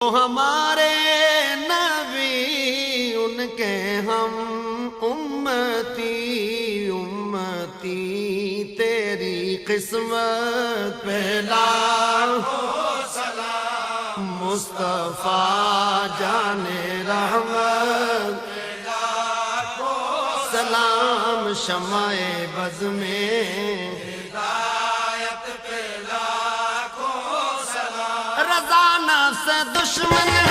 ہمارے نبی ان کے ہم امتی امتی تیری قسمت پہ لاکھوں سلام مصطفیٰ جان رحمت سلام شمع بز میں ہدایت پہ لاکھوں سلام رضا نفس دشمن